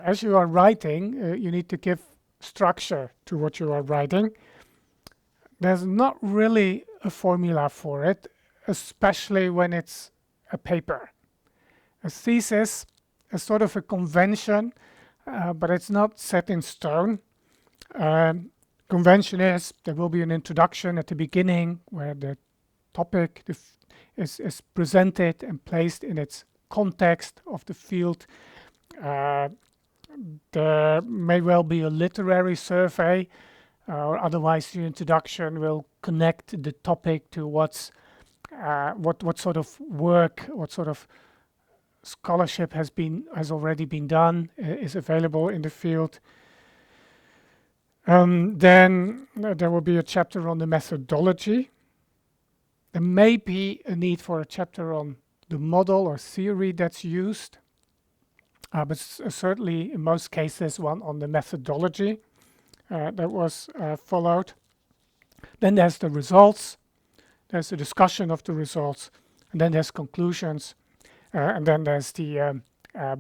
As you are writing, you need to give structure to what you are writing. There's not really a formula for it, especially when it's a paper. A thesis is sort of a convention, but it's not set in stone. Um, Convention is there will be an introduction at the beginning where the topic is presented and placed in its context of the field. Uh, there may well be a literary survey, or otherwise the introduction will connect the topic to what sort of work, what sort of scholarship has already been done, is available in the field. Then there will be a chapter on the methodology. There may be a need for a chapter on the model or theory that's used, but certainly in most cases one on the methodology that was followed. Then there's the results, there's a discussion of the results, and then there's conclusions, and then there's the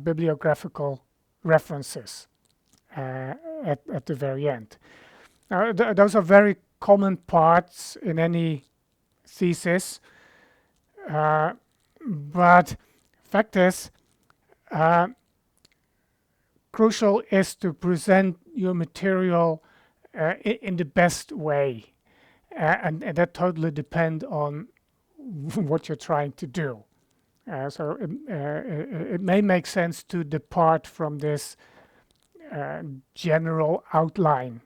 bibliographical references at the very end. Now, those are very common parts in any thesis, but fact is, crucial is to present your material in the best way, and that totally depends on what you're trying to do. So it may make sense to depart from this general outline.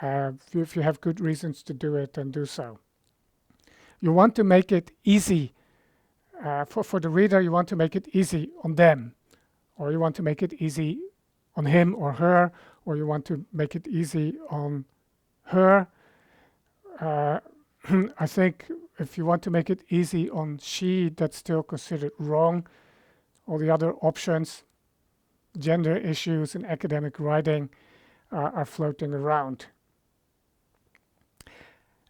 If you have good reasons to do it, then do so. You want to make it easy for the reader. You want to make it easy on them, or you want to make it easy on him or her, or you want to make it easy on her. I think if you want to make it easy on she, that's still considered wrong. All the other options, gender issues in academic writing, are floating around.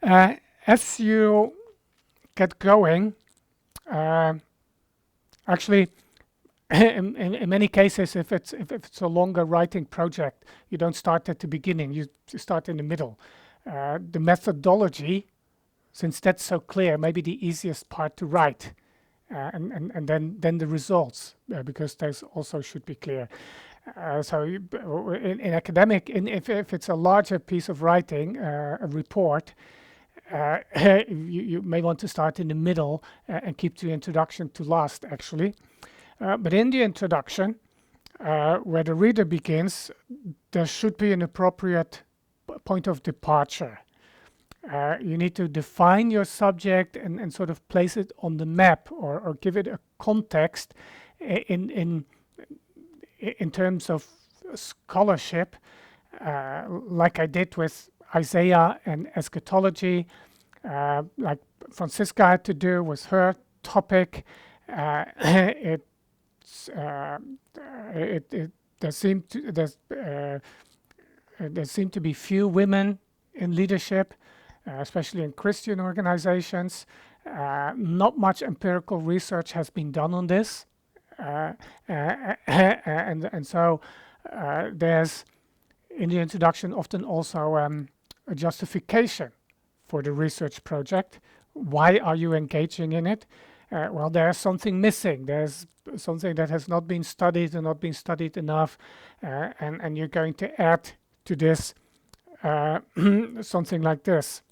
As you get going, actually, in many cases, if it's a longer writing project, you don't start at the beginning, you start in the middle. The methodology, since that's so clear, may be the easiest part to write, and then the results, because those also should be clear. So in academic, if it's a larger piece of writing, a report, you may want to start in the middle and keep the introduction to last, actually. But in the introduction, where the reader begins, there should be an appropriate point of departure. You need to define your subject and sort of place it on the map, or give it a context in terms of scholarship, like I did with Isaiah and eschatology, like Francisca had to do with her topic. There seem to be few women in leadership, especially in Christian organizations. Not much empirical research has been done on this, and so there's in the introduction often also a justification for the research project. Why are you engaging in it? Well, there's something missing. There's something that has not been studied and not been studied enough, and you're going to add to this something like this.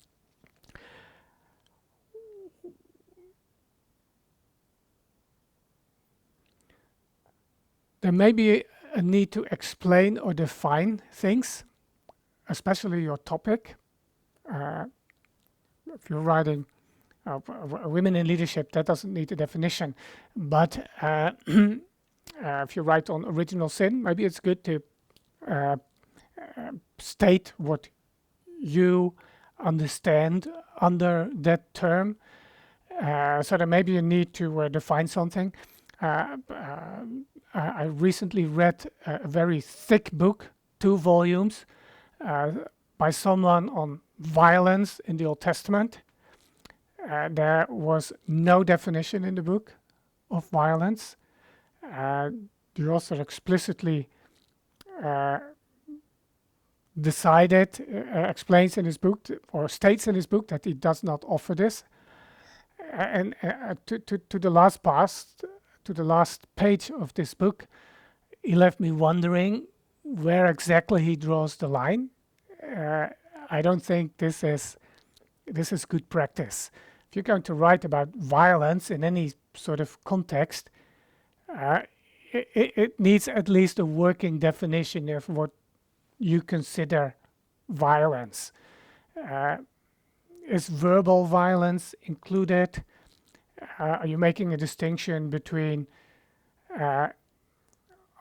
There may be a need to explain or define things, especially your topic. If you're writing women in leadership, that doesn't need a definition. But if you write on original sin, maybe it's good to state what you understand under that term. So there may be a need to define something. I recently read a very thick book, 2 volumes, by someone on violence in the Old Testament. There was no definition in the book of violence. The author explicitly uh, decided, explains in his book, or states in his book, that he does not offer this. And to the last past, to the last page of this book, he left me wondering where exactly he draws the line. Uh, I don't think this is good practice. If you're going to write about violence in any sort of context, uh, it needs at least a working definition of what you consider violence. Uh, is verbal violence included? Are you making a distinction between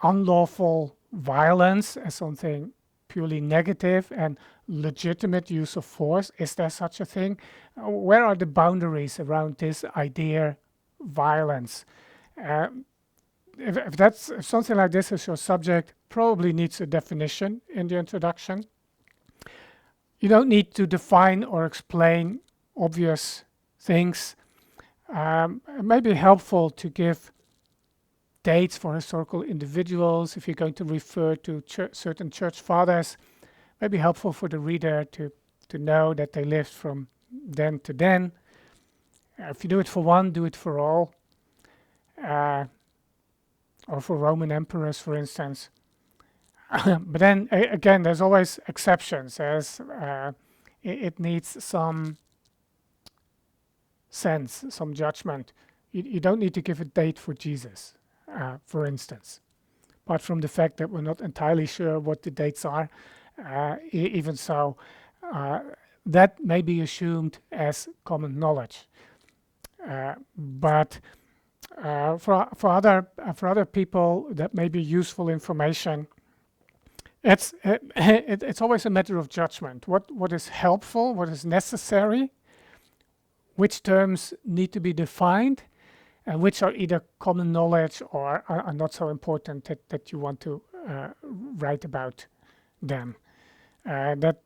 unlawful violence as something purely negative and legitimate use of force? Is there such a thing? Where are the boundaries around this idea, violence? If something like this is your subject, probably needs a definition in the introduction. You don't need to define or explain obvious things. It may be helpful to give dates for historical individuals. If you're going to refer to certain church fathers, it may be helpful for the reader to know that they lived from then to then. If you do it for one, do it for all. Or for Roman emperors, for instance. But then again, there's always exceptions, as it needs some sense, some judgment. You don't need to give a date for Jesus, for instance. Apart from the fact that we're not entirely sure what the dates are, even so, that may be assumed as common knowledge. But for other people, that may be useful information. It's always a matter of judgment. What is helpful? What is necessary? Which terms need to be defined, and which are either common knowledge or are not so important that you want to write about them. That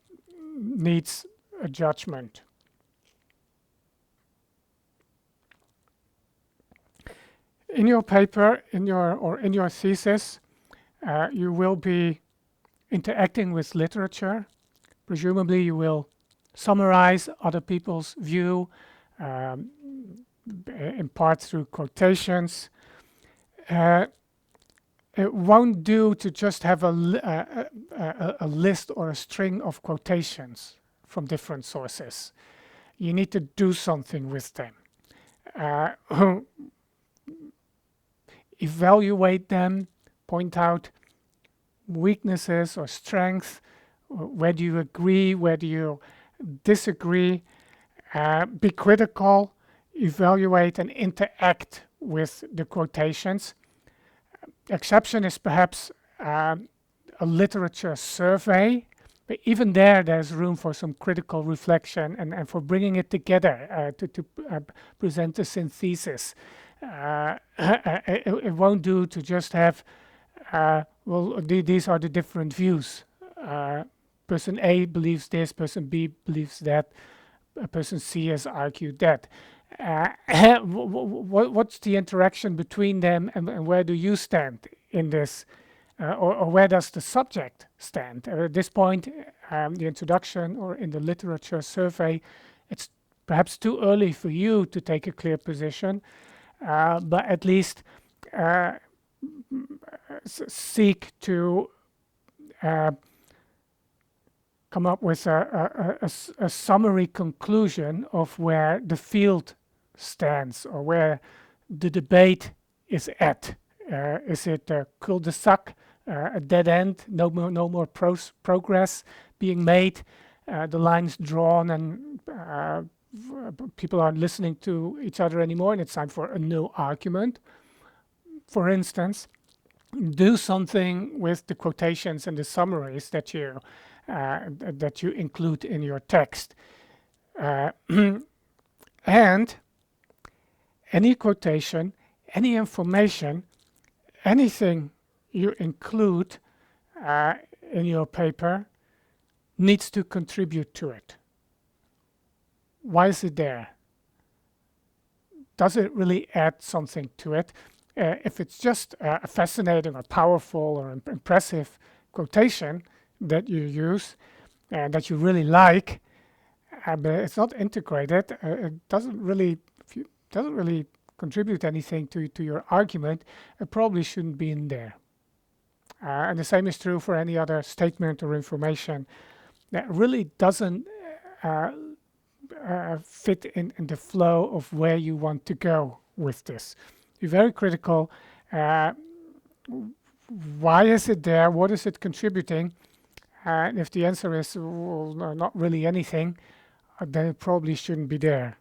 needs a judgment. In your paper, in your thesis, you will be interacting with literature. Presumably, you will summarize other people's view, in part through quotations. It won't do to just have a list or a string of quotations from different sources. You need to do something with them. Evaluate them, point out weaknesses or strengths, where do you agree, where do you disagree, be critical, evaluate and interact with the quotations. Exception is perhaps a literature survey, but even there's room for some critical reflection and for bringing it together to present a synthesis. It won't do to just have, these are the different views. Person A believes this, person B believes that, person C has argued that. What's the interaction between them, and where do you stand in this, or where does the subject stand? At this point, the introduction or in the literature survey, it's perhaps too early for you to take a clear position, but at least seek to come up with a summary conclusion of where the field stands or where the debate is at. Is it a cul-de-sac, a dead end, no more progress being made, the lines drawn, and people aren't listening to each other anymore, and it's time for a no argument? For instance, do something with the quotations and the summaries that you include in your text. And any quotation, any information, anything you include in your paper needs to contribute to it. Why is it there? Does it really add something to it? If it's just fascinating or powerful or impressive quotation that you use and that you really like, but it's not integrated. It doesn't really contribute anything to your argument. It probably shouldn't be in there. And the same is true for any other statement or information that really doesn't uh, fit in the flow of where you want to go with this. Be very critical. Uh, why is it there? What is it contributing? And if the answer is well, no, not really anything, then it probably shouldn't be there.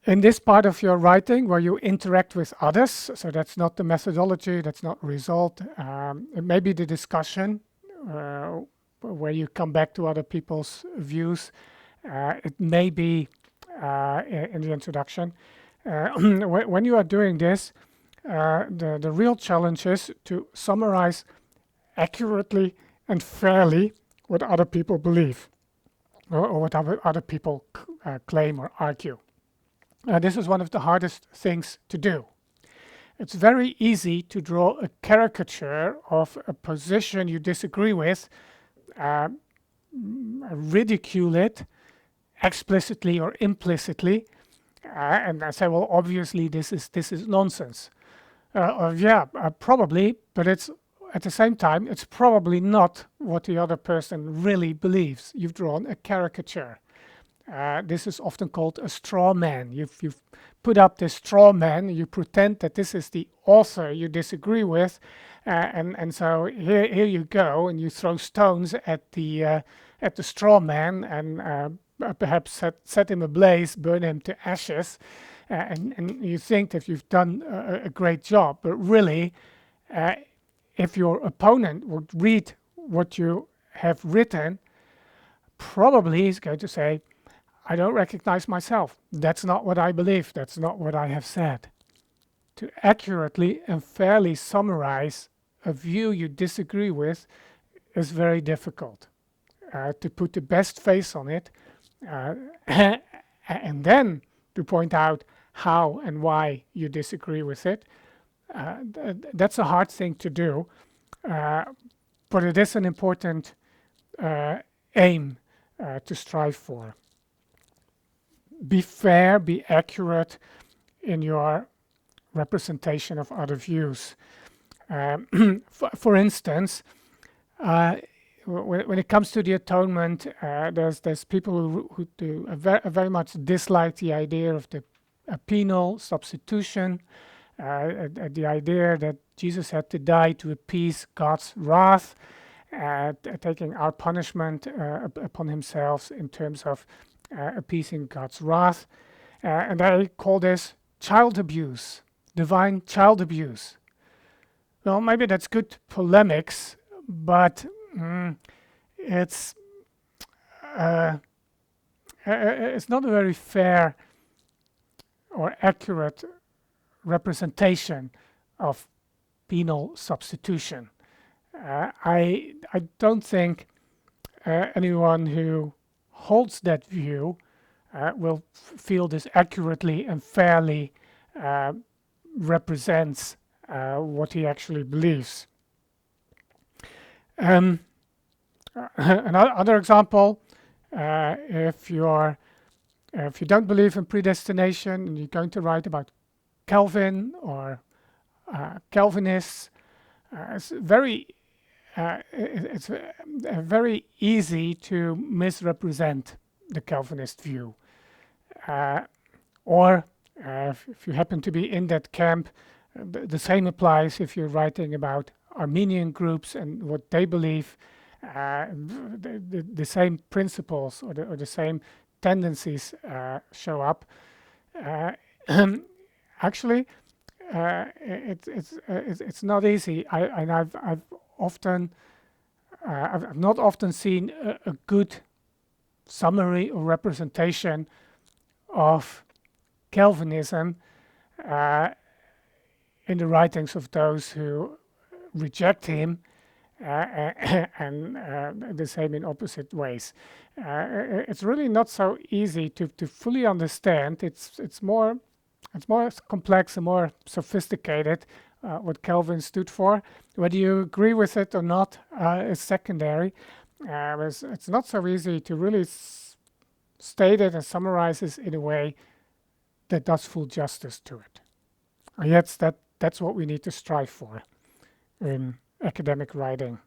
In this part of your writing where you interact with others, so that's not the methodology, that's not result, it may be the discussion where you come back to other people's views. It may be in the introduction. When you are doing this, the real challenge is to summarize accurately and fairly what other people believe or what other people claim or argue. This is one of the hardest things to do. It's very easy to draw a caricature of a position you disagree with, ridicule it explicitly or implicitly, and say, well, obviously this is nonsense. Probably, but it's at the same time, it's probably not what the other person really believes. You've drawn a caricature. This is often called a straw man. You've put up this straw man. You pretend that this is the author you disagree with, and so here you go, and you throw stones at the straw man, and perhaps set him ablaze, burn him to ashes, and you think that you've done a great job, but really, if your opponent would read what you have written, probably he's going to say, I don't recognize myself. That's not what I believe. That's not what I have said. To accurately and fairly summarize a view you disagree with is very difficult. To put the best face on it and then to point out how and why you disagree with it, that's a hard thing to do, but it is an important aim to strive for. Be fair, be accurate in your representation of other views. For instance, when it comes to the atonement, there's people who do very much dislike the idea of a penal substitution, the idea that Jesus had to die to appease God's wrath, taking our punishment upon himself in terms of appeasing God's wrath. And they call this child abuse, divine child abuse. Well, maybe that's good polemics, but it's not a very fair or accurate representation of penal substitution. I don't think anyone who holds that view will feel this accurately and fairly represents what he actually believes. Another example, if you don't believe in predestination and you're going to write about Calvin or Calvinists, it's very easy to misrepresent the Calvinist view. Or if you happen to be in that camp, the same applies if you're writing about Armenian groups and what they believe. The same principles or the same tendencies show up. Actually, it's not easy. I've not often seen a good summary or representation of Calvinism in the writings of those who reject him and the same in opposite ways. It's really not so easy to fully understand. It's more complex and more sophisticated. What Kelvin stood for, whether you agree with it or not, is secondary. It's not so easy to really state it and summarize it in a way that does full justice to it. And yet that's what we need to strive for in academic writing.